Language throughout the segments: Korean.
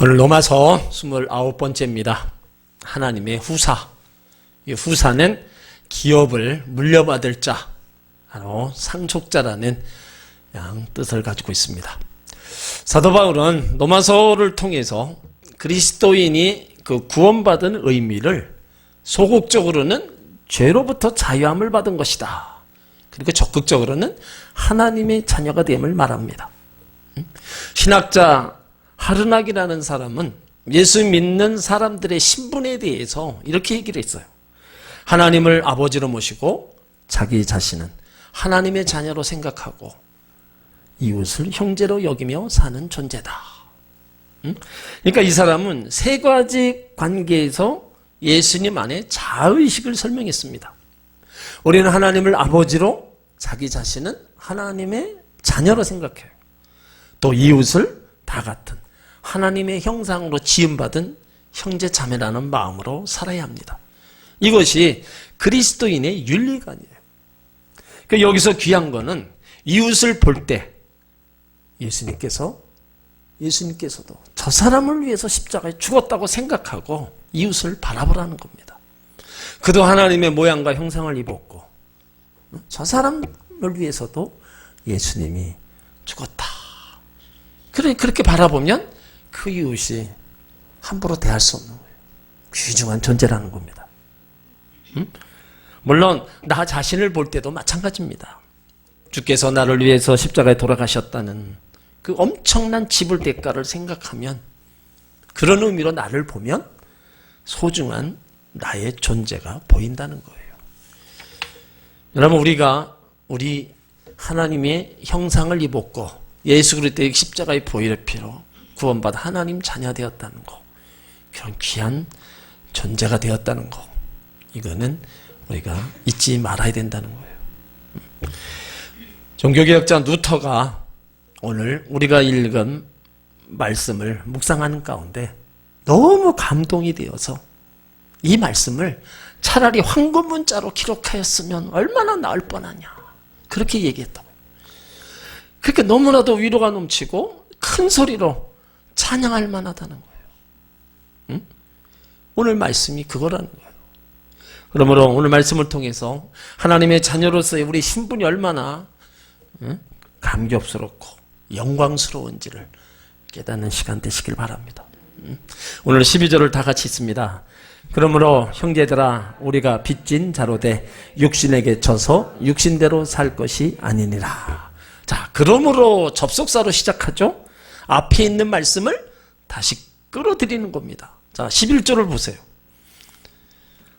오늘 로마서 29번째입니다. 하나님의 후사. 이 후사는 기업을 물려받을 자, 바로 상속자라는 뜻을 가지고 있습니다. 사도 바울은 로마서를 통해서 그리스도인이 그 구원받은 의미를 소극적으로는 죄로부터 자유함을 받은 것이다. 그리고 적극적으로는 하나님의 자녀가 됨을 말합니다. 신학자 하르낙이라는 사람은 예수 믿는 사람들의 신분에 대해서 이렇게 얘기를 했어요. 하나님을 아버지로 모시고 자기 자신은 하나님의 자녀로 생각하고 이웃을 형제로 여기며 사는 존재다. 그러니까 이 사람은 세 가지 관계에서 예수님 안에 자의식을 설명했습니다. 우리는 하나님을 아버지로, 자기 자신은 하나님의 자녀로 생각해요. 또 이웃을 다 같은 하나님의 형상으로 지음받은 형제 자매라는 마음으로 살아야 합니다. 이것이 그리스도인의 윤리관이에요. 그러니까 여기서 귀한 거는 이웃을 볼 때 예수님께서도 저 사람을 위해서 십자가에 죽었다고 생각하고 이웃을 바라보라는 겁니다. 그도 하나님의 모양과 형상을 입었고 저 사람을 위해서도 예수님이 죽었다. 그렇게 바라보면 그 이웃이 함부로 대할 수 없는 거예요. 귀중한 존재라는 겁니다. 물론 나 자신을 볼 때도 마찬가지입니다. 주께서 나를 위해서 십자가에 돌아가셨다는 그 엄청난 지불 대가를 생각하면, 그런 의미로 나를 보면 소중한 나의 존재가 보인다는 거예요. 여러분, 우리 하나님의 형상을 입었고 예수 그리스도의 십자가의 보혈의 피로 구원받아 하나님 자녀 되었다는 거, 그런 귀한 존재가 되었다는 거, 이거는 우리가 잊지 말아야 된다는 거예요. 종교개혁자 루터가 오늘 우리가 읽은 말씀을 묵상하는 가운데 너무 감동이 되어서 이 말씀을 차라리 황금문자로 기록하였으면 얼마나 나을 뻔하냐, 그렇게 얘기했다고요. 그렇게 너무나도 위로가 넘치고 큰 소리로 찬양할 만하다는 거예요. 오늘 말씀이 그거라는 거예요. 그러므로 오늘 말씀을 통해서 하나님의 자녀로서의 우리 신분이 얼마나 감격스럽고 영광스러운지를 깨닫는 시간 되시길 바랍니다. 오늘 12절을 다 같이 읽습니다. 그러므로 형제들아, 우리가 빚진 자로 돼 육신에게 져서 육신대로 살 것이 아니니라. 자, 그러므로 접속사로 시작하죠. 앞에 있는 말씀을 다시 끌어들이는 겁니다. 자, 11절을 보세요.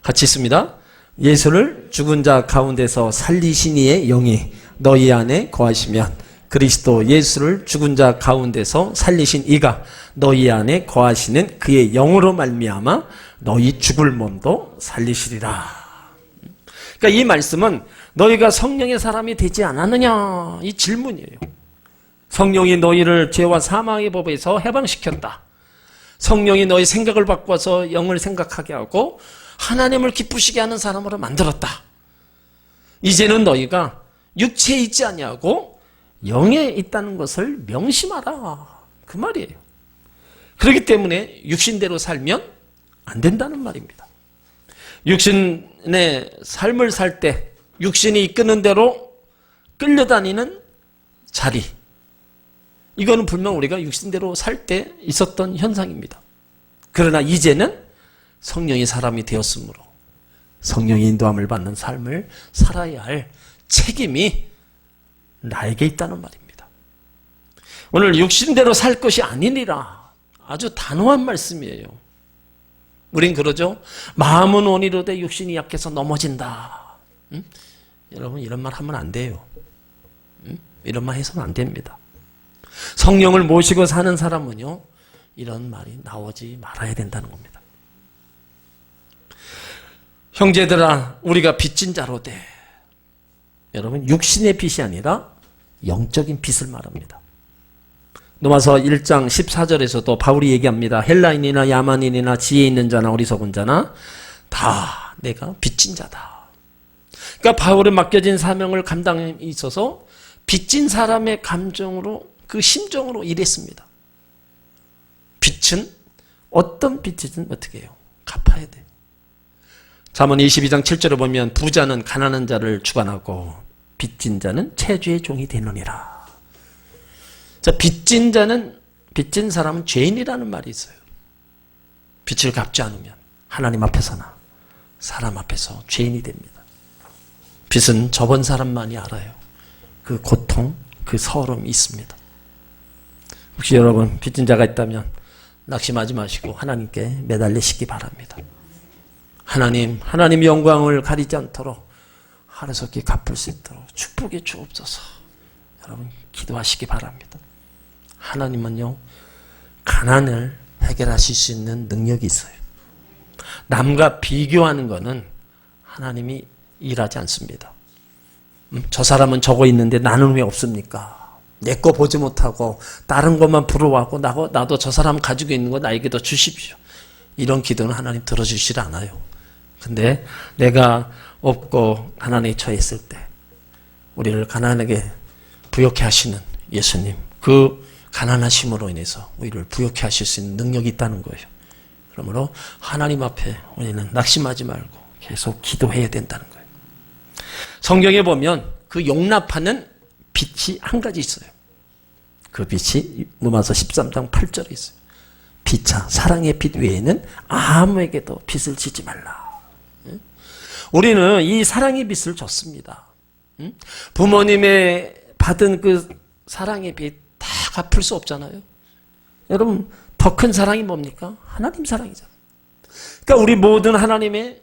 같이 있습니다. 예수를 죽은 자 가운데서 살리신 이의 영이 너희 안에 거하시면 그리스도 예수를 죽은 자 가운데서 살리신 이가 너희 안에 거하시는 그의 영으로 말미암아 너희 죽을 몸도 살리시리라. 그러니까 이 말씀은 너희가 성령의 사람이 되지 않았느냐, 이 질문이에요. 성령이 너희를 죄와 사망의 법에서 해방시켰다. 성령이 너희 생각을 바꿔서 영을 생각하게 하고 하나님을 기쁘시게 하는 사람으로 만들었다. 이제는 너희가 육체에 있지 아니하고 영에 있다는 것을 명심하라, 그 말이에요. 그렇기 때문에 육신대로 살면 안 된다는 말입니다. 육신의 삶을 살 때 육신이 이끄는 대로 끌려다니는 자리, 이거는 분명 우리가 육신대로 살 때 있었던 현상입니다. 그러나 이제는 성령이 사람이 되었으므로 성령의 인도함을 받는 삶을 살아야 할 책임이 나에게 있다는 말입니다. 오늘 육신대로 살 것이 아니니라, 아주 단호한 말씀이에요. 우린 그러죠. 마음은 원이로되 육신이 약해서 넘어진다. 여러분, 이런 말 하면 안 돼요. 이런 말 해서는 안 됩니다. 성령을 모시고 사는 사람은요, 이런 말이 나오지 말아야 된다는 겁니다. 형제들아, 우리가 빚진 자로 돼. 여러분, 육신의 빚이 아니라 영적인 빚을 말합니다. 로마서 1장 14절에서도 바울이 얘기합니다. 헬라인이나 야만인이나 지혜 있는 자나 어리석은 자나 다 내가 빚진 자다. 그러니까 바울에 맡겨진 사명을 감당에 있어서 빚진 사람의 감정으로, 그 심정으로 일했습니다. 빛은 어떤 빛이든 어떻게 해요? 갚아야 돼요. 잠언 22장 7절에 보면 부자는 가난한 자를 주관하고 빚진 자는 채주의 종이 되느니라. 자, 빚진 사람은 죄인이라는 말이 있어요. 빚을 갚지 않으면 하나님 앞에서나 사람 앞에서 죄인이 됩니다. 빚은 저번 사람만이 알아요. 그 고통, 그 서러움이 있습니다. 혹시 여러분 빚진 자가 있다면 낙심하지 마시고 하나님께 매달리시기 바랍니다. 하나님 영광을 가리지 않도록 하루속히 갚을 수 있도록 축복해 주옵소서. 여러분 기도하시기 바랍니다. 하나님은요, 가난을 해결하실 수 있는 능력이 있어요. 남과 비교하는 것은 하나님이 일하지 않습니다. 저 사람은 저거 있는데 나는 왜 없습니까? 내 거 보지 못하고 다른 것만 부러워하고 나도 저 사람 가지고 있는 거 나에게도 주십시오. 이런 기도는 하나님 들어주시지 않아요. 근데 내가 없고 가난에 처했을 때 우리를 가난하게 부욕해 하시는 예수님, 그 가난하심으로 인해서 우리를 부욕해 하실 수 있는 능력이 있다는 거예요. 그러므로 하나님 앞에 우리는 낙심하지 말고 계속 기도해야 된다는 거예요. 성경에 보면 그 용납하는 빛이 한 가지 있어요. 그 빛이 로마서 13장 8절에 있어요. 빛아, 사랑의 빛 외에는 아무에게도 빛을 지지 말라. 우리는 이 사랑의 빛을 줬습니다. 부모님의 받은 그 사랑의 빛 다 갚을 수 없잖아요. 여러분, 더 큰 사랑이 뭡니까? 하나님 사랑이잖아요. 그러니까 우리 모든 하나님의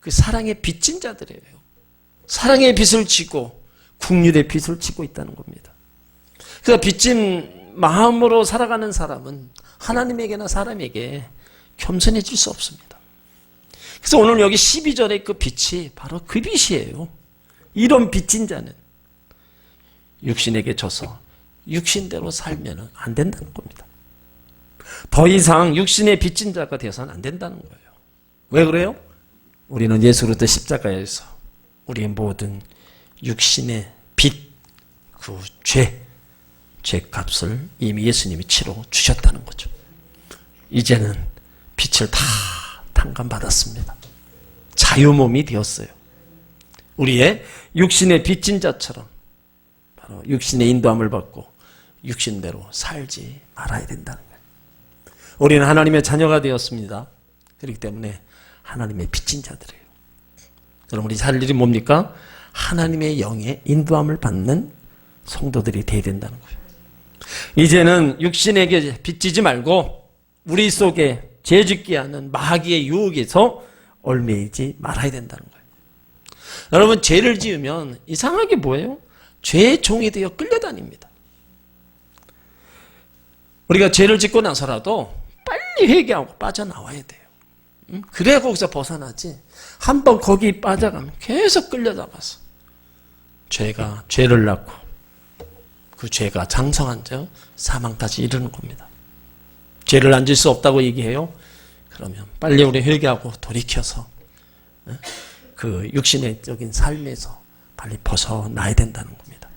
그 사랑의 빚진 자들이에요. 사랑의 빛을 지고 국률의 빛을 지고 있다는 겁니다. 그래서 빚진 마음으로 살아가는 사람은 하나님에게나 사람에게 겸손해질 수 없습니다. 그래서 오늘 여기 12절의 그 빛이 바로 그 빛이에요. 이런 빚진 자는 육신에게 져서 육신대로 살면 안 된다는 겁니다. 더 이상 육신의 빚진 자가 되어서는 안 된다는 거예요. 왜 그래요? 우리는 예수 그리스도 십자가에서 우리의 모든 육신의 빚, 그 죄값을 이미 예수님이 치러 주셨다는 거죠. 이제는 빛을 다 탕감받았습니다. 자유몸이 되었어요. 우리의 육신의 빚진 자처럼 바로 육신의 인도함을 받고 육신대로 살지 말아야 된다는 거예요. 우리는 하나님의 자녀가 되었습니다. 그렇기 때문에 하나님의 빚진 자들이에요. 그럼 우리 살 일이 뭡니까? 하나님의 영의 인도함을 받는 성도들이 되어야 된다는 거예요. 이제는 육신에게 빚지지 말고 우리 속에 죄짓게 하는 마귀의 유혹에서 얽매이지 말아야 된다는 거예요. 여러분, 죄를 지으면 이상하게 뭐예요? 죄의 종이 되어 끌려다닙니다. 우리가 죄를 짓고 나서라도 빨리 회개하고 빠져나와야 돼요. 그래야 거기서 벗어나지. 한번 거기 빠져가면 계속 끌려다가서 죄를 낳고 그 죄가 장성한 자 사망까지 이르는 겁니다. 죄를 안 질 수 없다고 얘기해요. 그러면 빨리 우리 회개하고 돌이켜서 그 육신의적인 삶에서 빨리 벗어나야 된다는 겁니다.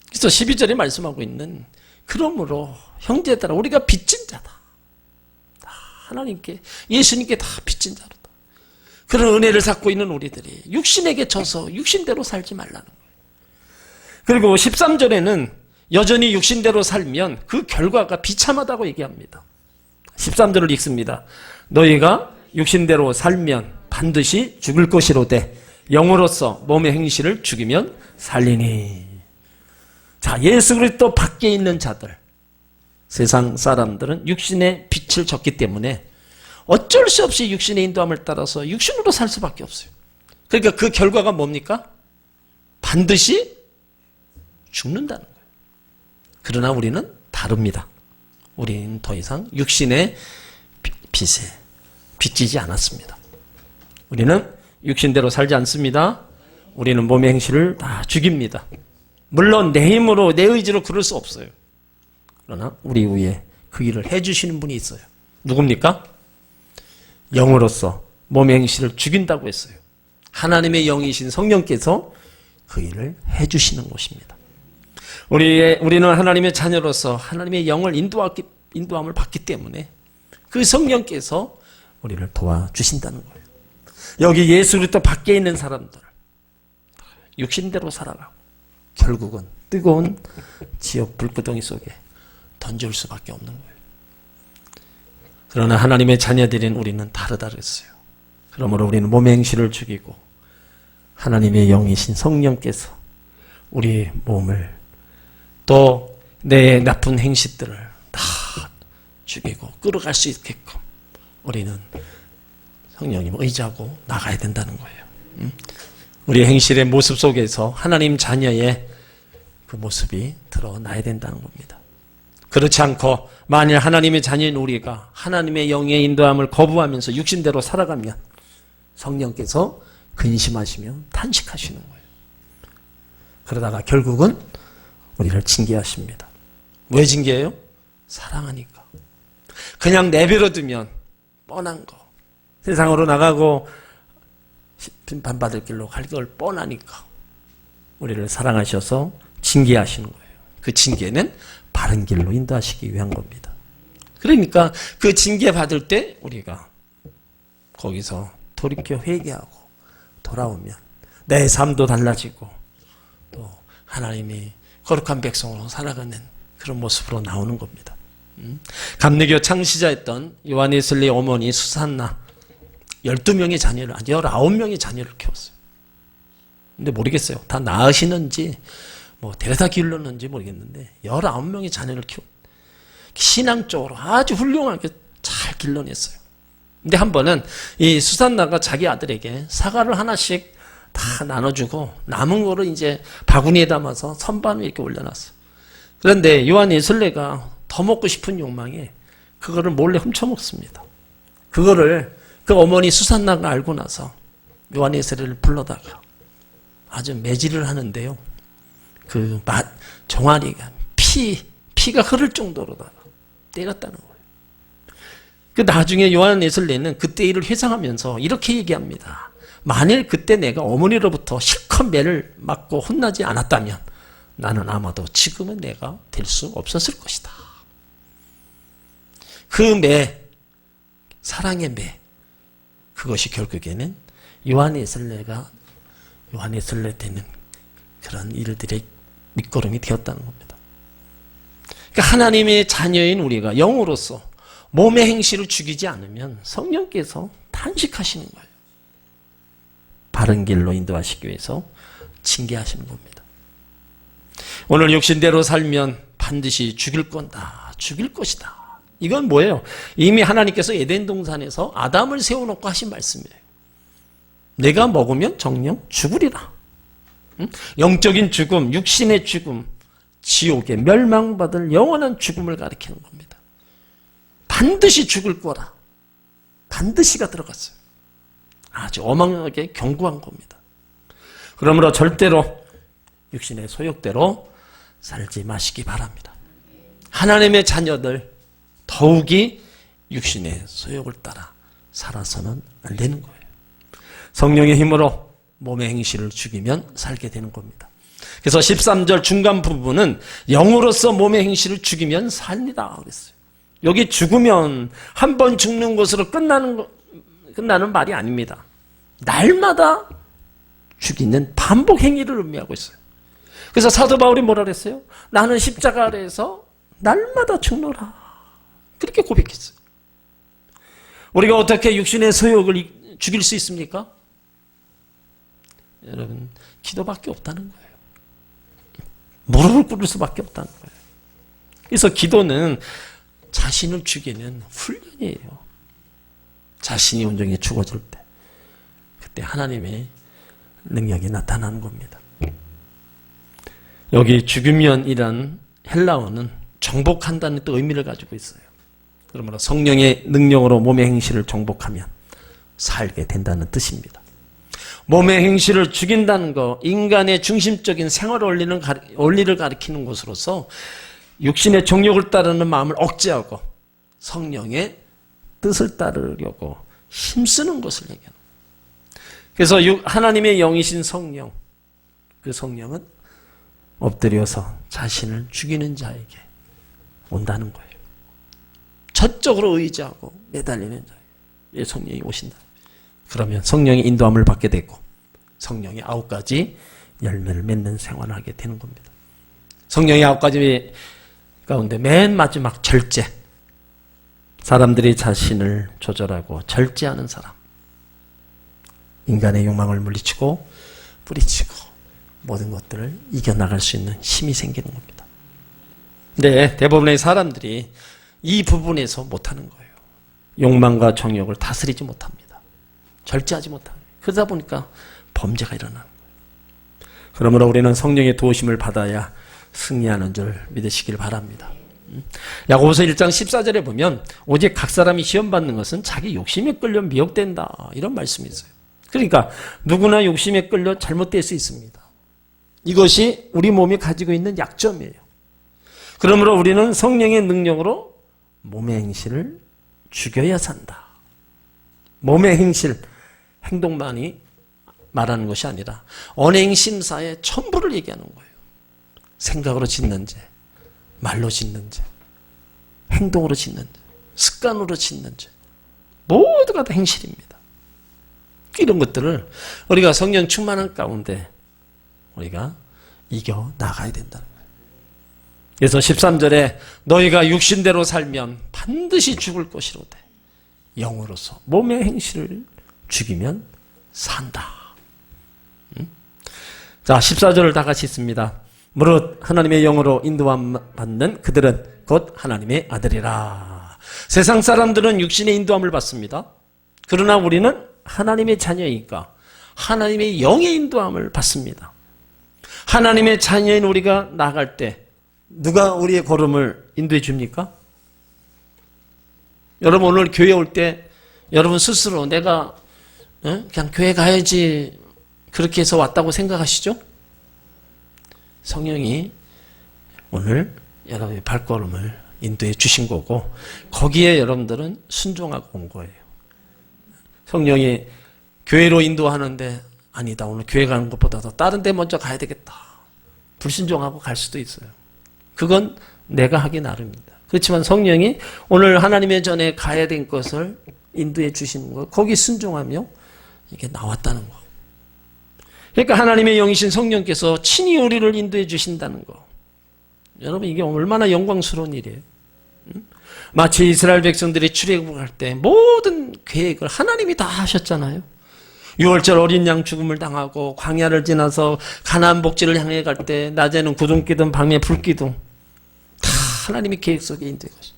그래서 12절에 말씀하고 있는 그러므로 형제들아 우리가 빚진 자다. 하나님께 예수님께 다 빚진 자로다. 그런 은혜를 갖고 있는 우리들이 육신에게 져서 육신대로 살지 말라는 거예요. 그리고 13절에는 여전히 육신대로 살면 그 결과가 비참하다고 얘기합니다. 13절을 읽습니다. 너희가 육신대로 살면 반드시 죽을 것이로되 영으로서 몸의 행실을 죽이면 살리니. 자, 예수 그리스도 밖에 있는 자들, 세상 사람들은 육신의 빛을 졌기 때문에 어쩔 수 없이 육신의 인도함을 따라서 육신으로 살 수밖에 없어요. 그러니까 그 결과가 뭡니까? 반드시 죽는다는 거예요. 그러나 우리는 다릅니다. 우리는 더 이상 육신의 빛에 빚지지 않았습니다. 우리는 육신대로 살지 않습니다. 우리는 몸의 행실을 다 죽입니다. 물론 내 힘으로 내 의지로 그럴 수 없어요. 그러나 우리 위에 그 일을 해주시는 분이 있어요. 누굽니까? 영으로서 몸의 행실을 죽인다고 했어요. 하나님의 영이신 성령께서 그 일을 해주시는 것입니다. 우리는 하나님의 자녀로서 하나님의 영을 인도함을 받기 때문에 그 성령께서 우리를 도와주신다는 거예요. 여기 예수 그리스도 밖에 있는 사람들 육신대로 살아가고 결국은 뜨거운 지옥 불구덩이 속에 던질 수밖에 없는 거예요. 그러나 하나님의 자녀들인 우리는 다르다 그랬어요. 그러므로 우리는 몸의 행실을 죽이고 하나님의 영이신 성령께서 우리 몸을 또 내 나쁜 행실들을 다 죽이고 끌어갈 수 있게끔 우리는 성령님 의지하고 나가야 된다는 거예요. 우리의 행실의 모습 속에서 하나님 자녀의 그 모습이 드러나야 된다는 겁니다. 그렇지 않고 만일 하나님의 자녀인 우리가 하나님의 영의 인도함을 거부하면서 육신대로 살아가면 성령께서 근심하시며 탄식하시는 거예요. 그러다가 결국은 우리를 징계하십니다. 왜 징계해요? 사랑하니까. 그냥 내버려두면 뻔한 거. 세상으로 나가고 심판받을 길로 갈 걸 뻔하니까 우리를 사랑하셔서 징계하시는 거예요. 그 징계는 바른 길로 인도하시기 위한 겁니다. 그러니까 그 징계 받을 때 우리가 거기서 돌이켜 회개하고 돌아오면 내 삶도 달라지고 또 하나님이 거룩한 백성으로 살아가는 그런 모습으로 나오는 겁니다. 감리교 창시자였던 요한 웨슬리 어머니 수산나 12명의 자녀를, 아니 19명의 자녀를 키웠어요. 근데 모르겠어요. 다 낳으시는지 뭐 데려다 길렀는지 모르겠는데 19명의 자녀를 신앙적으로 아주 훌륭하게 잘 길러냈어요. 근데 한 번은 이 수산나가 자기 아들에게 사과를 하나씩 다 나눠주고 남은 거를 이제 바구니에 담아서 선반을 이렇게 올려놨어요. 그런데 요한 웨슬리가 더 먹고 싶은 욕망에 그거를 몰래 훔쳐먹습니다. 그거를 그 어머니 수산나가 알고 나서 요한 웨슬리를 불러다가 아주 매질을 하는데요. 그 종아리가 피가 흐를 정도로다가 때렸다는 거예요. 그 나중에 요한 웨슬리는 그때 일을 회상하면서 이렇게 얘기합니다. 만일 그때 내가 어머니로부터 실컷 매를 맞고 혼나지 않았다면 나는 아마도 지금은 내가 될 수 없었을 것이다. 그 매, 사랑의 매, 그것이 결국에는 요한 웨슬리 되는 그런 일들의 밑거름이 되었다는 겁니다. 그러니까 하나님의 자녀인 우리가 영으로서 몸의 행실을 죽이지 않으면 성령께서 탄식하시는 거예요. 바른 길로 인도하시기 위해서 징계하시는 겁니다. 오늘 육신대로 살면 반드시 죽일 건다. 죽일 것이다. 이건 뭐예요? 이미 하나님께서 에덴 동산에서 아담을 세워놓고 하신 말씀이에요. 내가 먹으면 정령 죽으리라. 영적인 죽음, 육신의 죽음, 지옥에 멸망받을 영원한 죽음을 가리키는 겁니다. 반드시 죽을 거라. 반드시가 들어갔어요. 아주 어마어마하게 경고한 겁니다. 그러므로 절대로 육신의 소욕대로 살지 마시기 바랍니다. 하나님의 자녀들 더욱이 육신의 소욕을 따라 살아서는 안 되는 거예요. 성령의 힘으로 몸의 행실을 죽이면 살게 되는 겁니다. 그래서 13절 중간 부분은 영으로서 몸의 행실을 죽이면 삽니다 그랬어요. 여기 죽으면 한 번 죽는 것으로 끝나는 말이 아닙니다. 날마다 죽이는 반복 행위를 의미하고 있어요. 그래서 사도 바울이 뭐라 그랬어요? 나는 십자가 아래에서 날마다 죽노라. 그렇게 고백했어요. 우리가 어떻게 육신의 소욕을 죽일 수 있습니까? 여러분, 기도밖에 없다는 거예요. 무릎을 꿇을 수밖에 없다는 거예요. 그래서 기도는 자신을 죽이는 훈련이에요. 자신이 온전히 죽어질 때, 그때 하나님의 능력이 나타나는 겁니다. 여기 죽으면이란 헬라어는 정복한다는 또 의미를 가지고 있어요. 그러므로 성령의 능력으로 몸의 행실을 정복하면 살게 된다는 뜻입니다. 몸의 행실을 죽인다는 거, 인간의 중심적인 생활 원리를 가리키는 것으로서 육신의 정욕을 따르는 마음을 억제하고 성령의 뜻을 따르려고 힘쓰는 것을 얘기하는 거예요. 그래서 하나님의 영이신 성령, 그 성령은 엎드려서 자신을 죽이는 자에게 온다는 거예요. 저쪽으로 의지하고 매달리는 자에게 성령이 오신다. 그러면 성령의 인도함을 받게 되고 성령의 9가지 열매를 맺는 생활을 하게 되는 겁니다. 성령의 9가지 가운데 맨 마지막 절제. 사람들이 자신을 조절하고 절제하는 사람. 인간의 욕망을 물리치고 뿌리치고 모든 것들을 이겨나갈 수 있는 힘이 생기는 겁니다. 근데 대부분의 사람들이 이 부분에서 못하는 거예요. 욕망과 정욕을 다스리지 못합니다. 절제하지 못합니다. 그러다 보니까 범죄가 일어나는 거예요. 그러므로 우리는 성령의 도우심을 받아야 승리하는 줄 믿으시길 바랍니다. 야고보서 1장 14절에 보면 오직 각 사람이 시험받는 것은 자기 욕심에 끌려 미혹된다. 이런 말씀이 있어요. 그러니까 누구나 욕심에 끌려 잘못될 수 있습니다. 이것이 우리 몸이 가지고 있는 약점이에요. 그러므로 우리는 성령의 능력으로 몸의 행실을 죽여야 산다. 몸의 행실, 행동만이 말하는 것이 아니라 언행심사의 전부를 얘기하는 거예요. 생각으로 짓는 죄, 말로 짓는 죄, 행동으로 짓는 죄, 습관으로 짓는 죄, 모두가 다 행실입니다. 이런 것들을 우리가 성령 충만한 가운데 우리가 이겨 나가야 된다는 거예요. 그래서 13절에 너희가 육신대로 살면 반드시 죽을 것이로되 영으로서 몸의 행실을 죽이면 산다. 자, 14절을 다 같이 읽습니다. 무릇 하나님의 영으로 인도함 받는 그들은 곧 하나님의 아들이라. 세상 사람들은 육신의 인도함을 받습니다. 그러나 우리는 하나님의 자녀이니까 하나님의 영의 인도함을 받습니다. 하나님의 자녀인 우리가 나갈 때 누가 우리의 걸음을 인도해 줍니까? 여러분 오늘 교회 올 때 여러분 스스로 내가 그냥 교회 가야지 그렇게 해서 왔다고 생각하시죠? 성령이 오늘 여러분의 발걸음을 인도해 주신 거고 거기에 여러분들은 순종하고 온 거예요. 성령이 교회로 인도하는데 아니다. 오늘 교회 가는 것보다도 다른 데 먼저 가야 되겠다. 불순종하고 갈 수도 있어요. 그건 내가 하기 나름입니다. 그렇지만 성령이 오늘 하나님의 전에 가야 될 것을 인도해 주시는 거 거기 순종하며 이게 나왔다는 거. 그러니까 하나님의 영이신 성령께서 친히 우리를 인도해 주신다는 거. 여러분 이게 얼마나 영광스러운 일이에요. 마치 이스라엘 백성들이 출애굽을 할 때 모든 계획을 하나님이 다 하셨잖아요. 6월절 어린 양 죽음을 당하고 광야를 지나서 가나안 복지를 향해 갈 때 낮에는 구름기둥 밤에 불기둥 다 하나님이 계획 속에 인도해 가셨어요.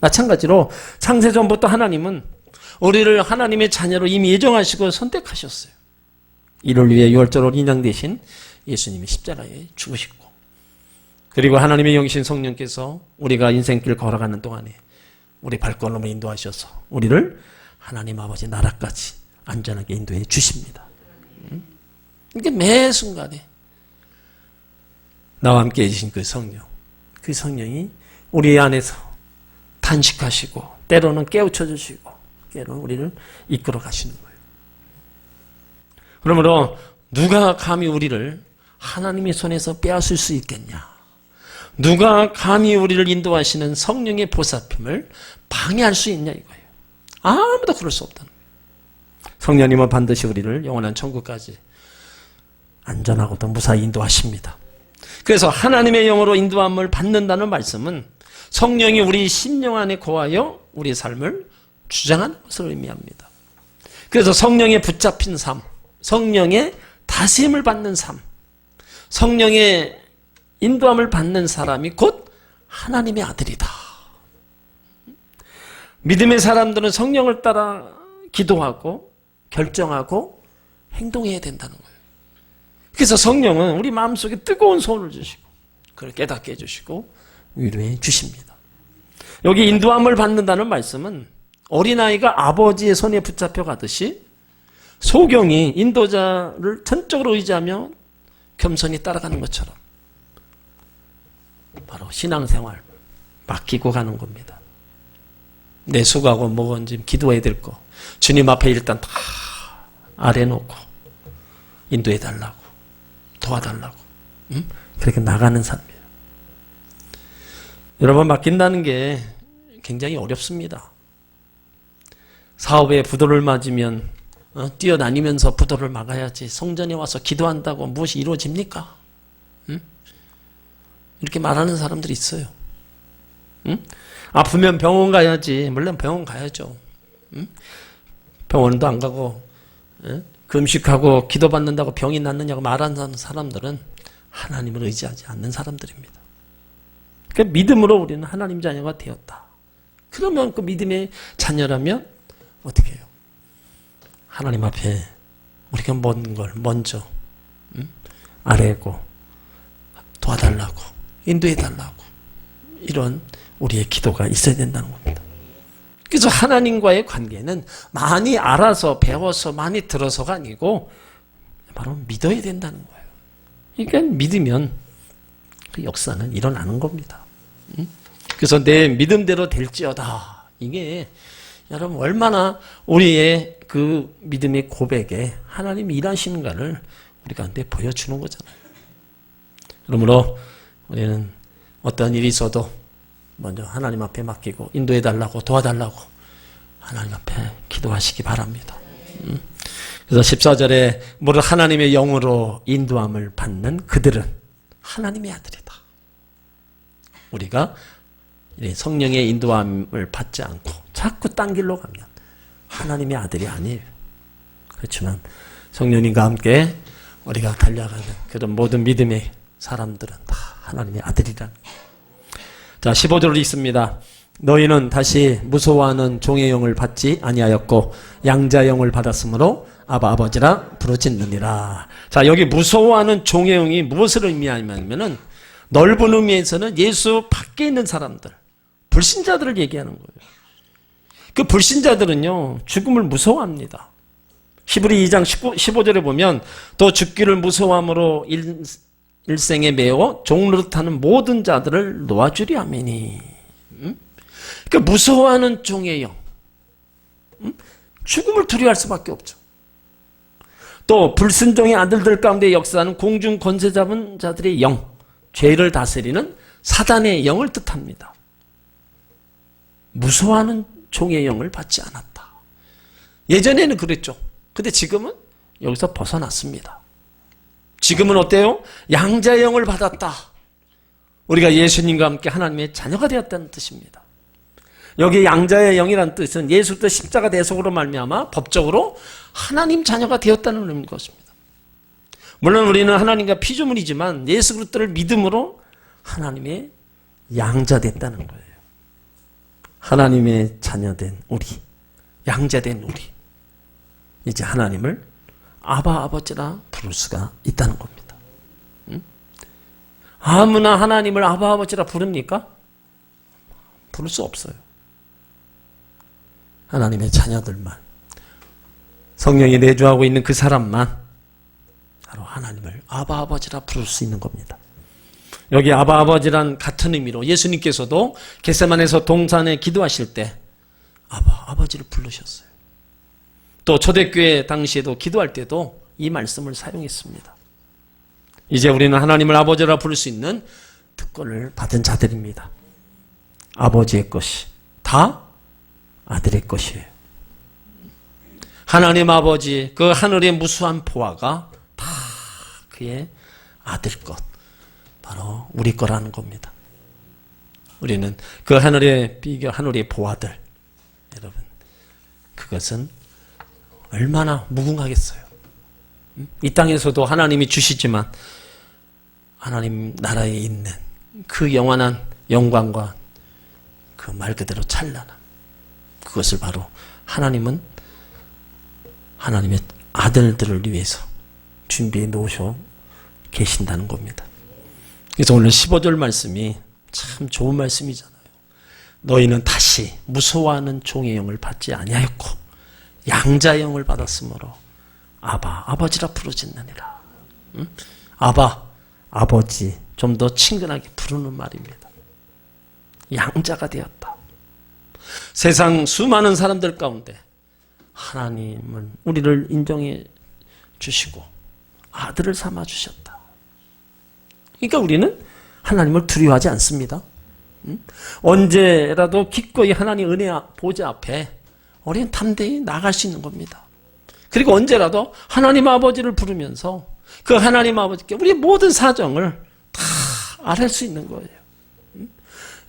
마찬가지로 창세전부터 하나님은 우리를 하나님의 자녀로 이미 예정하시고 선택하셨어요. 이를 위해 6월절 어린 양 대신 예수님이 십자가에 죽으시고 그리고 하나님의 영이신 성령께서 우리가 인생길 걸어가는 동안에 우리 발걸음을 인도하셔서 우리를 하나님 아버지 나라까지 안전하게 인도해 주십니다. 이게 매 순간에 나와 함께 해주신 그 성령, 그 성령이 우리 안에서 탄식하시고 때로는 깨우쳐 주시고 때로는 우리를 이끌어 가시는 거예요. 그러므로 누가 감히 우리를 하나님의 손에서 빼앗을 수 있겠냐? 누가 감히 우리를 인도하시는 성령의 보살핌을 방해할 수 있냐 이거예요. 아무도 그럴 수 없다는 거예요. 성령님은 반드시 우리를 영원한 천국까지 안전하고도 무사히 인도하십니다. 그래서 하나님의 영으로 인도함을 받는다는 말씀은 성령이 우리 심령 안에 거하여 우리 삶을 주장하는 것을 의미합니다. 그래서 성령에 붙잡힌 삶, 성령의 다스림을 받는 삶, 성령의 인도함을 받는 사람이 곧 하나님의 아들이다. 믿음의 사람들은 성령을 따라 기도하고 결정하고 행동해야 된다는 거예요. 그래서 성령은 우리 마음속에 뜨거운 소원을 주시고 그걸 깨닫게 해주시고 위로해 주십니다. 여기 인도함을 받는다는 말씀은 어린아이가 아버지의 손에 붙잡혀 가듯이 소경이 인도자를 전적으로 의지하며 겸손히 따라가는 것처럼 바로 신앙생활 맡기고 가는 겁니다. 내 수고하고 뭐건지 기도해야 될 거 주님 앞에 일단 다 아래놓고 인도해 달라고 도와달라고 그렇게 나가는 삶이에요. 여러분 맡긴다는 게 굉장히 어렵습니다. 사업에 부도를 맞으면 뛰어다니면서 부도를 막아야지 성전에 와서 기도한다고 무엇이 이루어집니까? 응? 이렇게 말하는 사람들이 있어요. 응? 아프면 병원 가야지. 물론 병원 가야죠. 응? 병원도 안 가고 금식하고 기도받는다고 병이 낫느냐고 말하는 사람들은 하나님을 의지하지 않는 사람들입니다. 그러니까 믿음으로 우리는 하나님 자녀가 되었다. 그러면 그 믿음의 자녀라면 어떻게 해요? 하나님 앞에 우리가 먼 걸 먼저 아뢰고 도와달라고 인도해달라고 이런 우리의 기도가 있어야 된다는 겁니다. 그래서 하나님과의 관계는 많이 알아서 배워서 많이 들어서가 아니고 바로 믿어야 된다는 거예요. 그러니까 믿으면 그 역사는 일어나는 겁니다. 그래서 내 믿음대로 될지어다. 이게 여러분 얼마나 우리의 그 믿음의 고백에 하나님이 일하시는가를 우리 가운데 보여주는 거잖아요. 그러므로 우리는 어떤 일이 있어도 먼저 하나님 앞에 맡기고 인도해달라고 도와달라고 하나님 앞에 기도하시기 바랍니다. 그래서 14절에 무릇 하나님의 영으로 인도함을 받는 그들은 하나님의 아들이다. 우리가 성령의 인도함을 받지 않고 자꾸 딴 길로 가면 하나님의 아들이 아니에요. 그렇지만 성령님과 함께 우리가 달려가는 그런 모든 믿음의 사람들은 다 하나님의 아들이라는 거예요. 자, 15절을 읽습니다. 너희는 다시 무서워하는 종의 영을 받지 아니하였고 양자의 영을 받았으므로 아바 아버지라 부르짖느니라. 자, 여기 무서워하는 종의 영이 무엇을 의미하냐면은 넓은 의미에서는 예수 밖에 있는 사람들, 불신자들을 얘기하는 거예요. 그 불신자들은요, 죽음을 무서워합니다. 히브리 2장 15절에 보면 또 죽기를 무서워함으로 일생에 매어 종노릇하는 모든 자들을 놓아주리 아멘이. 그러니까 무서워하는 종의 영, 죽음을 두려워할 수밖에 없죠. 또 불순종의 아들들 가운데 역사하는 공중 권세 잡은 자들의 영, 죄를 다스리는 사단의 영을 뜻합니다. 무서워하는 종의 영을 받지 않았다. 예전에는 그랬죠. 근데 지금은 여기서 벗어났습니다. 지금은 어때요? 양자의 영을 받았다. 우리가 예수님과 함께 하나님의 자녀가 되었다는 뜻입니다. 여기 양자의 영이라는 뜻은 예수 때 십자가 대속으로 말미암아 법적으로 하나님 자녀가 되었다는 것입니다. 물론 우리는 하나님과 피조물이지만 예수 그리스도를 믿음으로 하나님의 양자 됐다는 거예요. 하나님의 자녀된 우리, 양자된 우리, 이제 하나님을 아바 아버지라 부를 수가 있다는 겁니다. 아무나 하나님을 아바 아버지라 부릅니까? 부를 수 없어요. 하나님의 자녀들만, 성령이 내주하고 있는 그 사람만 바로 하나님을 아바 아버지라 부를 수 있는 겁니다. 여기 아바 아버지란 같은 의미로 예수님께서도 겟세마네에서 동산에 기도하실 때 아바 아버지를 부르셨어요. 또 초대교회 당시에도 기도할 때도 이 말씀을 사용했습니다. 이제 우리는 하나님을 아버지라 부를 수 있는 특권을 받은 자들입니다. 아버지의 것이 다 아들의 것이에요. 하나님 아버지, 그 하늘의 무수한 보화가 다 그의 아들 것, 바로 우리 거라는 겁니다. 우리는 그 하늘의 비교, 하늘의 보화들, 여러분, 그것은 얼마나 무궁하겠어요. 이 땅에서도 하나님이 주시지만 하나님 나라에 있는 그 영원한 영광과 그 말 그대로 찬란한 그것을 바로 하나님은 하나님의 아들들을 위해서 준비해 놓으셔 계신다는 겁니다. 그래서 오늘 15절 말씀이 참 좋은 말씀이잖아요. 너희는 다시 무서워하는 종의 영을 받지 아니하였고 양자의 영을 받았으므로 아바 아버지라 부르짖느니라. 아바 아버지, 좀 더 친근하게 부르는 말입니다. 양자가 되었다. 세상 수많은 사람들 가운데 하나님은 우리를 인정해 주시고 아들을 삼아 주셨다. 그러니까 우리는 하나님을 두려워하지 않습니다. 언제라도 기꺼이 하나님 은혜 보좌 앞에 우리는 담대히 나갈 수 있는 겁니다. 그리고 언제라도 하나님 아버지를 부르면서 그 하나님 아버지께 우리의 모든 사정을 다 알릴 수 있는 거예요.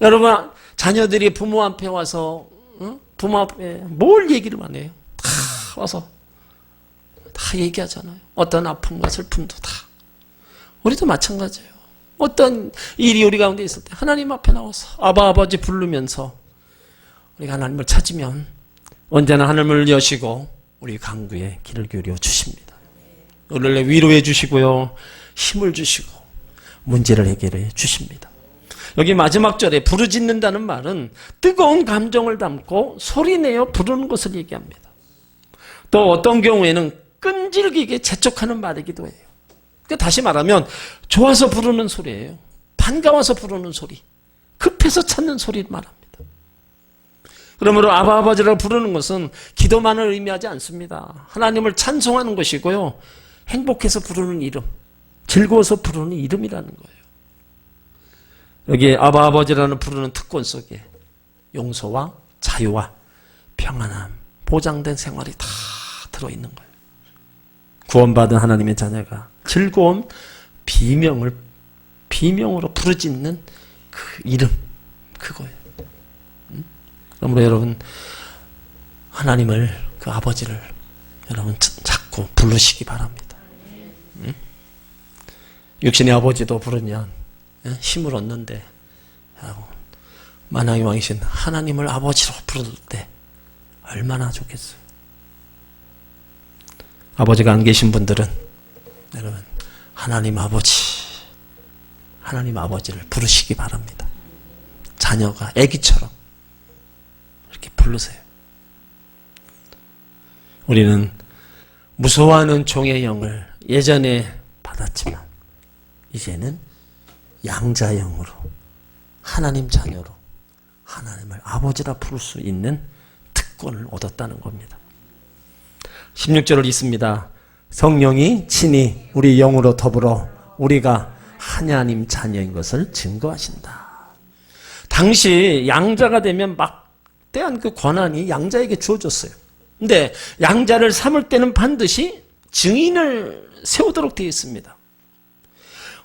여러분, 자녀들이 부모 앞에 와서 부모 앞에 뭘 얘기를 안 해요? 다 와서 다 얘기하잖아요. 어떤 아픔과 슬픔도 다. 우리도 마찬가지예요. 어떤 일이 우리 가운데 있을 때 하나님 앞에 나와서 아바 아버지 부르면서 우리가 하나님을 찾으면 언제나 하늘을 여시고 우리 강구에 귀를 기울여 주십니다. 우리를 위로해 주시고요, 힘을 주시고 문제를 해결해 주십니다. 여기 마지막 절에 부르짖는다는 말은 뜨거운 감정을 담고 소리내어 부르는 것을 얘기합니다. 또 어떤 경우에는 끈질기게 재촉하는 말이기도 해요. 다시 말하면 좋아서 부르는 소리예요. 반가워서 부르는 소리, 급해서 찾는 소리를 말합니다. 그러므로 아바 아버지를 부르는 것은 기도만을 의미하지 않습니다. 하나님을 찬송하는 것이고요, 행복해서 부르는 이름, 즐거워서 부르는 이름이라는 거예요. 여기에 아바 아버지라는 부르는 특권 속에 용서와 자유와 평안함, 보장된 생활이 다 들어있는 거예요. 구원받은 하나님의 자녀가 즐거운 비명으로 부르짖는 그 이름, 그거예요. 그러므로 여러분, 하나님을, 그 아버지를 여러분 자꾸 부르시기 바랍니다. 육신의 아버지도 부르면 힘을 얻는데, 만왕의 왕이신 하나님을 아버지로 부를 때 얼마나 좋겠어요. 아버지가 안 계신 분들은 여러분, 하나님 아버지를 부르시기 바랍니다. 자녀가 아기처럼 이렇게 부르세요. 우리는 무서워하는 종의 영을 예전에 받았지만 이제는 양자영으로, 하나님 자녀로 하나님을 아버지라 부를 수 있는 특권을 얻었다는 겁니다. 16절을 읽습니다. 성령이 친히 우리 영으로 더불어 우리가 하나님 자녀인 것을 증거하신다. 당시 양자가 되면 막대한 그 권한이 양자에게 주어졌어요. 근데 양자를 삼을 때는 반드시 증인을 세우도록 되어 있습니다.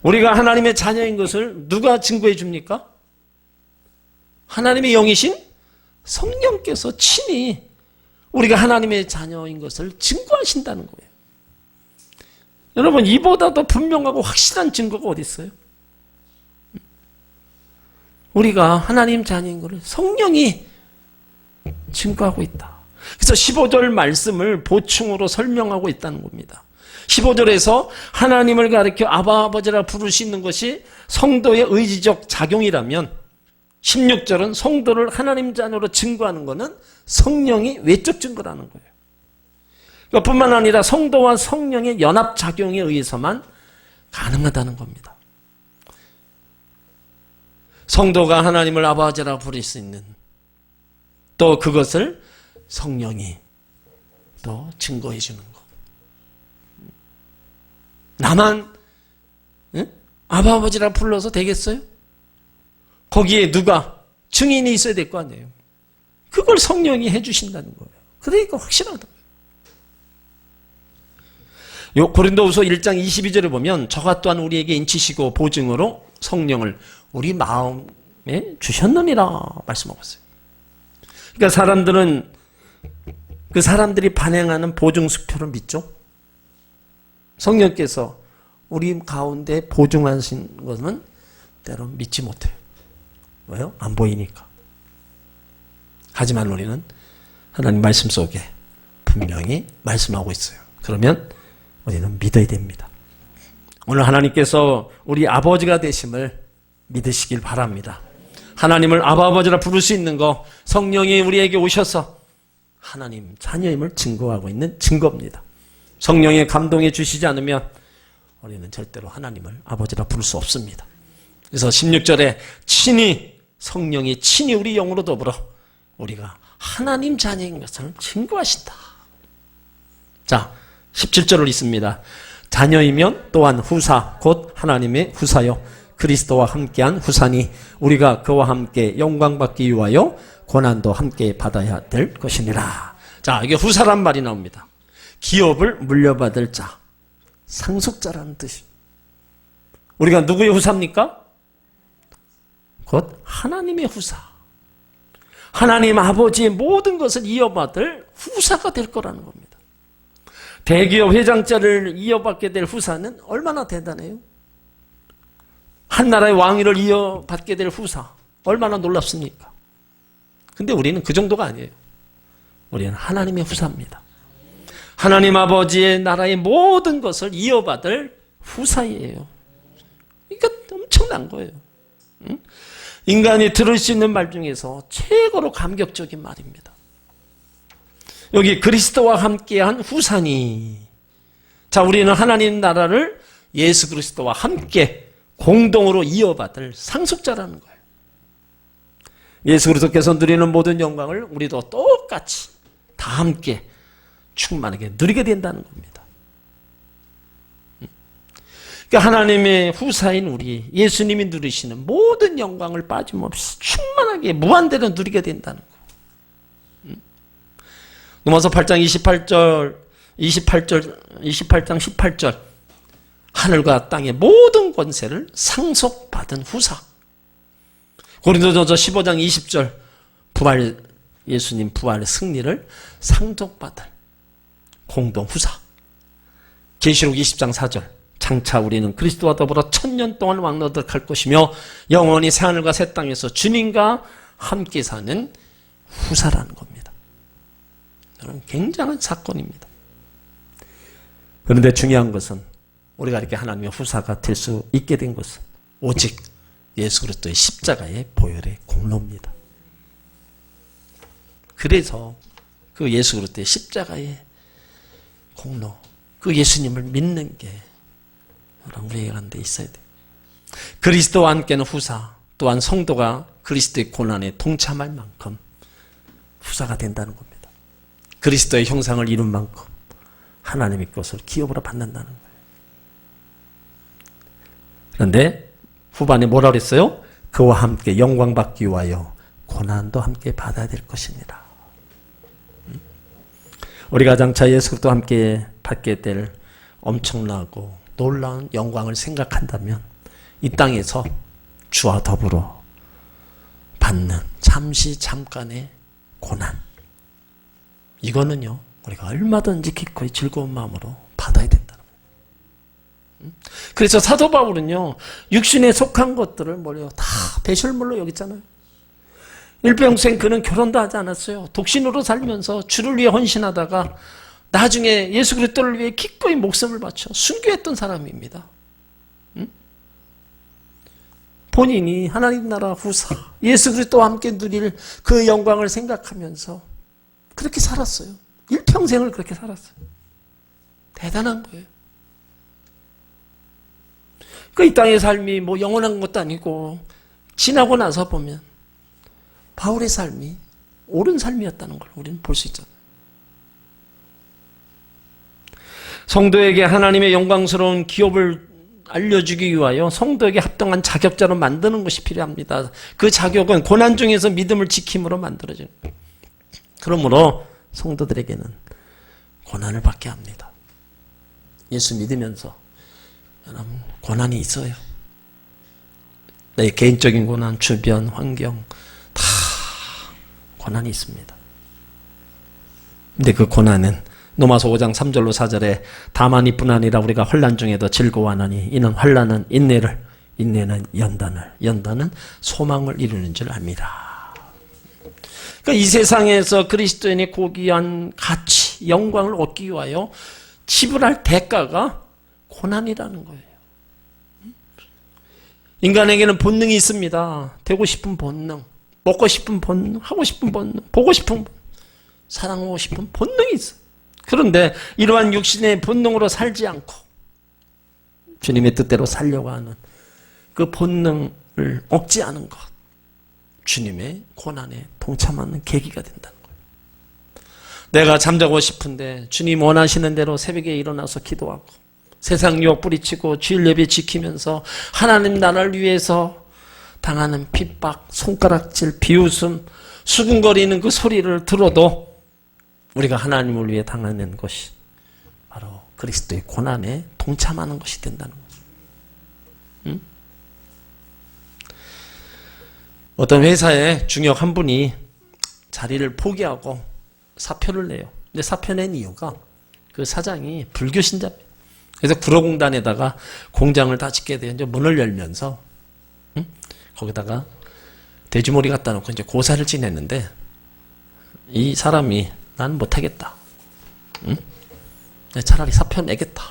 우리가 하나님의 자녀인 것을 누가 증거해 줍니까? 하나님의 영이신 성령께서 친히 우리가 하나님의 자녀인 것을 증거하신다는 거예요. 여러분, 이보다 더 분명하고 확실한 증거가 어디 있어요? 우리가 하나님 자녀인 것을 성령이 증거하고 있다. 그래서 15절 말씀을 보충으로 설명하고 있다는 겁니다. 15절에서 하나님을 가리켜 아바 아버지라 부를 수 있는 것이 성도의 의지적 작용이라면 16절은 성도를 하나님 자녀로 증거하는 것은 성령이 외적 증거라는 거예요. 뿐만 아니라 성도와 성령의 연합작용에 의해서만 가능하다는 겁니다. 성도가 하나님을 아버지라 부를 수 있는, 또 그것을 성령이 또 증거해 주는 것. 나만 아버지라 불러서 되겠어요? 거기에 누가 증인이 있어야 될 거 아니에요. 그걸 성령이 해주신다는 거예요. 그러니까 확실하다. 고린도후서 1장 22절에 보면 저가 또한 우리에게 인치시고 보증으로 성령을 우리 마음에 주셨느니라 말씀하고 있어요. 그러니까 사람들은 그 사람들이 반행하는 보증수표를 믿죠. 성령께서 우리 가운데 보증하신 것은 때론 믿지 못해요. 왜요? 안 보이니까. 하지만 우리는 하나님 말씀 속에 분명히 말씀하고 있어요. 그러면 우리는 믿어야 됩니다. 오늘 하나님께서 우리 아버지가 되심을 믿으시길 바랍니다. 하나님을 아버지라 부를 수 있는 거, 성령이 우리에게 오셔서 하나님 자녀임을 증거하고 있는 증거입니다. 성령의 감동해 주시지 않으면 우리는 절대로 하나님을 아버지라 부를 수 없습니다. 그래서 16절에 성령이 친히 우리 영으로 더불어 우리가 하나님 자녀인 것을 증거하신다. 자, 17절을 읽습니다. 자녀이면 또한 후사 곧 하나님의 후사요 그리스도와 함께한 후사니 우리가 그와 함께 영광받기 위하여 고난도 함께 받아야 될 것이니라. 자, 이게 후사란 말이 나옵니다. 기업을 물려받을 자, 상속자라는 뜻이. 우리가 누구의 후사입니까? 곧 하나님의 후사. 하나님 아버지의 모든 것을 이어받을 후사가 될 거라는 겁니다. 대기업 회장자를 이어받게 될 후사는 얼마나 대단해요? 한 나라의 왕위를 이어받게 될 후사, 얼마나 놀랍습니까? 근데 우리는 그 정도가 아니에요. 우리는 하나님의 후사입니다. 하나님 아버지의 나라의 모든 것을 이어받을 후사이에요. 그러니까 엄청난 거예요. 응? 인간이 들을 수 있는 말 중에서 최고로 감격적인 말입니다. 여기 그리스도와 함께한 후사니. 자, 우리는 하나님 나라를 예수 그리스도와 함께 공동으로 이어받을 상속자라는 거예요. 예수 그리스도께서 누리는 모든 영광을 우리도 똑같이 다 함께 충만하게 누리게 된다는 겁니다. 그러니까 하나님의 후사인 우리, 예수님이 누리시는 모든 영광을 빠짐없이 충만하게 무한대로 누리게 된다는 거예요. 로마서 8장 28장 18절 하늘과 땅의 모든 권세를 상속받은 후사. 고린도전서 15장 20절 예수님 부활의 승리를 상속받을 공동 후사. 계시록 20장 4절 장차 우리는 그리스도와 더불어 1000년 동안 왕노릇할 것이며 영원히 새하늘과 새 땅에서 주님과 함께 사는 후사라는 겁니다. 굉장한 사건입니다. 그런데 중요한 것은 우리가 이렇게 하나님의 후사가 될 수 있게 된 것은 오직 예수 그리스도의 십자가의 보혈의 공로입니다. 그래서 그 예수 그리스도의 십자가의 공로, 그 예수님을 믿는 게 우리 가운데 있어야 돼요. 그리스도와 함께는 후사, 또한 성도가 그리스도의 고난에 동참할 만큼 후사가 된다는 겁니다. 그리스도의 형상을 이룬 만큼 하나님의 것을 기업으로 받는다는 거예요. 그런데 후반에 뭐라 그랬어요? 그와 함께 영광 받기 위하여 고난도 함께 받아야 될 것입니다. 우리가 장차 예수 그리스도와 함께 받게 될 엄청나고 놀라운 영광을 생각한다면 이 땅에서 주와 더불어 받는 잠깐의 고난, 이거는요 우리가 얼마든지 기꺼이 즐거운 마음으로 받아야 된다는 거예요. 그래서 사도 바울은요 육신에 속한 것들을 다 배설물로 여겼잖아요. 일평생 그는 결혼도 하지 않았어요. 독신으로 살면서 주를 위해 헌신하다가 나중에 예수 그리스도를 위해 기꺼이 목숨을 바쳐 순교했던 사람입니다. 본인이 하나님 나라 후사 예수 그리스도와 함께 누릴 그 영광을 생각하면서 그렇게 살았어요. 일평생을 그렇게 살았어요. 대단한 거예요. 이 땅의 삶이 영원한 것도 아니고 지나고 나서 보면 바울의 삶이 옳은 삶이었다는 걸 우리는 볼 수 있잖아요. 성도에게 하나님의 영광스러운 기업을 알려주기 위하여 성도에게 합당한 자격자로 만드는 것이 필요합니다. 그 자격은 고난 중에서 믿음을 지킴으로 만들어져요. 그러므로 성도들에게는 고난을 받게 합니다. 예수 믿으면서 여러분 고난이 있어요. 내 개인적인 고난, 주변, 환경 다 고난이 있습니다. 근데 그 고난은 로마서 5장 3절로 4절에 다만 이뿐 아니라 우리가 환난 중에도 즐거워하나니 이는 환난은 인내를, 인내는 연단을, 연단은 소망을 이루는 줄 압니다. 그러니까 이 세상에서 그리스도인의 고귀한 가치, 영광을 얻기 위하여 지불할 대가가 고난이라는 거예요. 인간에게는 본능이 있습니다. 되고 싶은 본능, 먹고 싶은 본능, 하고 싶은 본능, 보고 싶은 본능, 사랑하고 싶은 본능이 있어요. 그런데 이러한 육신의 본능으로 살지 않고 주님의 뜻대로 살려고 하는 그 본능을 억제하는 것, 주님의 고난에 동참하는 계기가 된다는 거예요. 내가 잠자고 싶은데 주님 원하시는 대로 새벽에 일어나서 기도하고 세상 유혹 뿌리치고 주일 예배 지키면서 하나님 나라를 위해서 당하는 핍박, 손가락질, 비웃음, 수군거리는 그 소리를 들어도 우리가 하나님을 위해 당하는 것이 바로 그리스도의 고난에 동참하는 것이 된다는 거죠. 응? 어떤 회사에 중역 한 분이 자리를 포기하고 사표를 내요. 근데 사표 낸 이유가 그 사장이 불교 신자입니다. 그래서 구로공단에다가 공장을 다 짓게 돼요. 이제 문을 열면서 거기다가 돼지머리 갖다 놓고 이제 고사를 지냈는데 이 사람이 난 못하겠다. 차라리 사표 내겠다.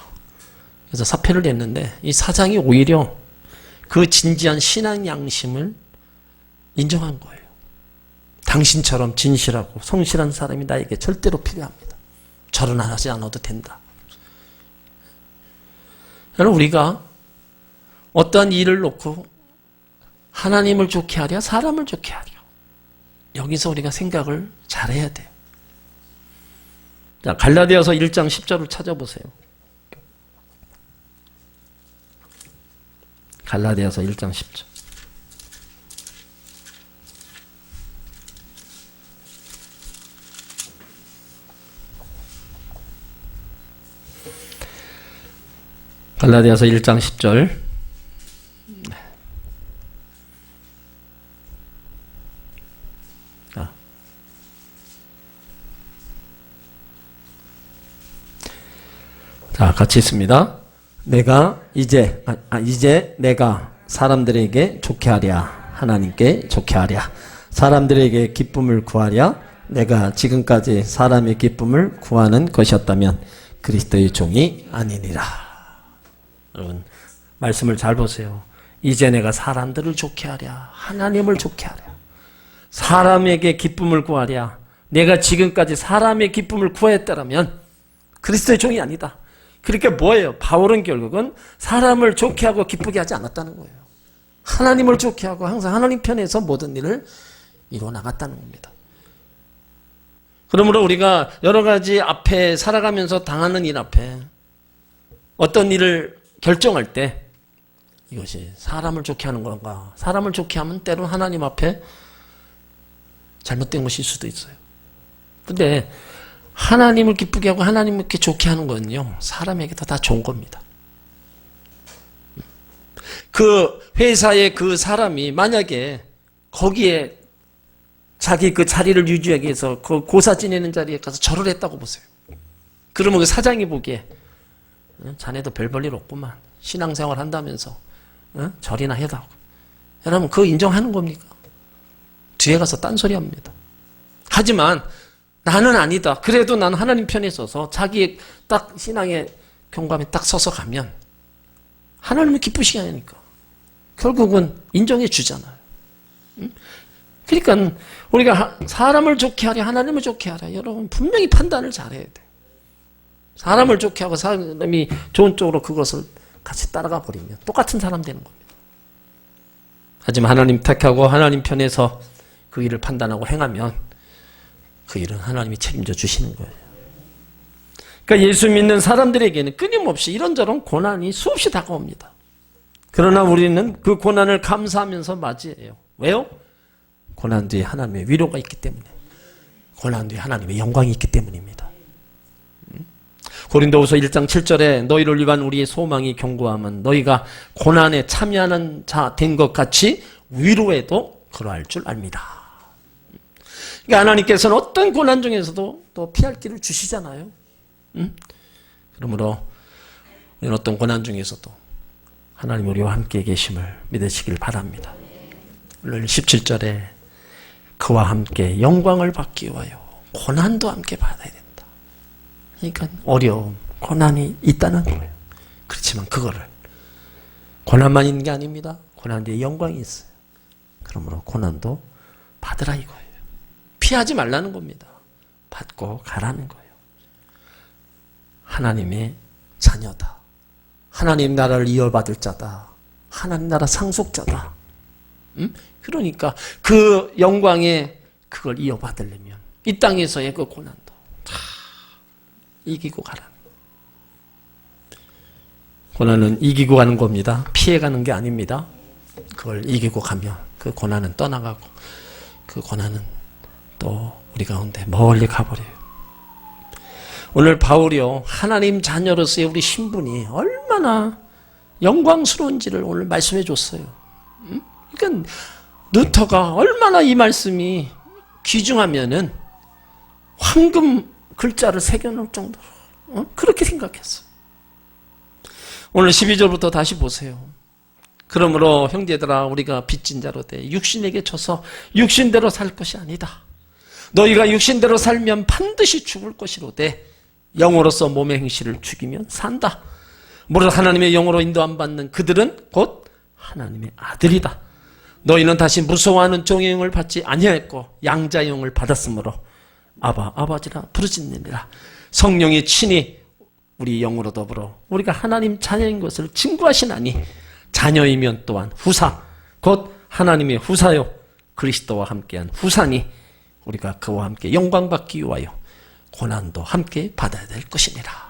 그래서 사표를 냈는데 이 사장이 오히려 그 진지한 신앙 양심을 인정한 거예요. 당신처럼 진실하고 성실한 사람이 나에게 절대로 필요합니다. 절은 하지 않아도 된다. 여러분, 우리가 어떠한 일을 놓고 하나님을 좋게 하랴 사람을 좋게 하랴, 여기서 우리가 생각을 잘해야 돼요. 자, 갈라디아서 1장 10절을 찾아보세요. 갈라디아서 1장 10절. 갈라디아서 1장 10절. 자, 같이 있습니다. 이제 내가 사람들에게 좋게 하랴 하나님께 좋게 하랴 사람들에게 기쁨을 구하랴 내가 지금까지 사람의 기쁨을 구하는 것이었다면 그리스도의 종이 아니니라. 여러분, 말씀을 잘 보세요. 이제 내가 사람들을 좋게 하랴 하나님을 좋게 하랴 사람에게 기쁨을 구하랴 내가 지금까지 사람의 기쁨을 구했다면 그리스도의 종이 아니다. 그러니까 뭐예요? 바울은 결국은 사람을 좋게 하고 기쁘게 하지 않았다는 거예요. 하나님을 좋게 하고 항상 하나님 편에서 모든 일을 이루어 나갔다는 겁니다. 그러므로 우리가 여러 가지 앞에 살아가면서 당하는 일 앞에 어떤 일을 결정할 때 이것이 사람을 좋게 하는 건가, 사람을 좋게 하면 때로는 하나님 앞에 잘못된 것일 수도 있어요. 근데 하나님을 기쁘게 하고 하나님을 이렇게 좋게 하는 건요, 사람에게도 다 좋은 겁니다. 그 회사의 그 사람이 만약에 거기에 자기 그 자리를 유지하기 위해서 그 고사 지내는 자리에 가서 절을 했다고 보세요. 그러면 그 사장이 보기에 자네도 별 볼 일 없구만. 신앙생활 한다면서 절이나 해다고. 여러분, 그거 인정하는 겁니까? 뒤에 가서 딴소리 합니다. 하지만 나는 아니다. 그래도 나는 하나님 편에 서서 자기의 딱 신앙의 경감에 딱 서서 가면 하나님이 기쁘시게 하니까 결국은 인정해 주잖아요. 그러니까 우리가 사람을 좋게 하랴 하나님을 좋게 하랴, 여러분 분명히 판단을 잘해야 돼요. 사람을 좋게 하고 사람이 좋은 쪽으로 그것을 같이 따라가 버리면 똑같은 사람 되는 겁니다. 하지만 하나님 택하고 하나님 편에서 그 일을 판단하고 행하면 그 일은 하나님이 책임져 주시는 거예요. 그러니까 예수 믿는 사람들에게는 끊임없이 이런저런 고난이 수없이 다가옵니다. 그러나 우리는 그 고난을 감사하면서 맞이해요. 왜요? 고난 뒤에 하나님의 위로가 있기 때문에, 고난 뒤에 하나님의 영광이 있기 때문입니다. 고린도후서 1장 7절에 너희를 위한 우리의 소망이 견고함은 너희가 고난에 참여하는 자 된 것 같이 위로에도 그러할 줄 압니다. 그러니까 하나님께서는 어떤 고난 중에서도 또 피할 길을 주시잖아요. 그러므로 우리는 어떤 고난 중에서도 하나님 우리와 함께 계심을 믿으시길 바랍니다. 오늘 17절에 그와 함께 영광을 받기 위하여 고난도 함께 받아야 된다. 그러니까 어려움, 고난이 있다는 거예요. 그렇지만 그거를 고난만 있는 게 아닙니다. 고난 뒤에 영광이 있어요. 그러므로 고난도 받으라 이거예요. 피하지 말라는 겁니다. 받고 가라는 거예요. 하나님의 자녀다. 하나님 나라를 이어받을 자다. 하나님 나라 상속자다. 그러니까 그 영광에 그걸 이어받으려면 이 땅에서의 그 고난도 다 이기고 가라는 거예요. 고난은 이기고 가는 겁니다. 피해가는 게 아닙니다. 그걸 이기고 가면 그 고난은 떠나가고 그 고난은 또 우리 가운데 멀리 가버려요. 오늘 바울이요, 하나님 자녀로서의 우리 신분이 얼마나 영광스러운지를 오늘 말씀해 줬어요. 그러니까 루터가 얼마나 이 말씀이 귀중하면은 황금 글자를 새겨놓을 정도로 그렇게 생각했어요. 오늘 12절부터 다시 보세요. 그러므로 형제들아 우리가 빚진 자로 돼 육신에게 져서 육신대로 살 것이 아니다. 너희가 육신대로 살면 반드시 죽을 것이로되 영으로서 몸의 행실을 죽이면 산다. 무릇 하나님의 영으로 인도 안 받는 그들은 곧 하나님의 아들이다. 너희는 다시 무서워하는 종의 영을 받지 아니하였고 양자의 영을 받았으므로 아바 아버지라 부르짖느니라. 성령이 친히 우리 영으로 더불어 우리가 하나님 자녀인 것을 증거하시나니 자녀이면 또한 후사 곧 하나님의 후사요 그리스도와 함께한 후사니 우리가 그와 함께 영광받기 위하여 고난도 함께 받아야 될 것이니라.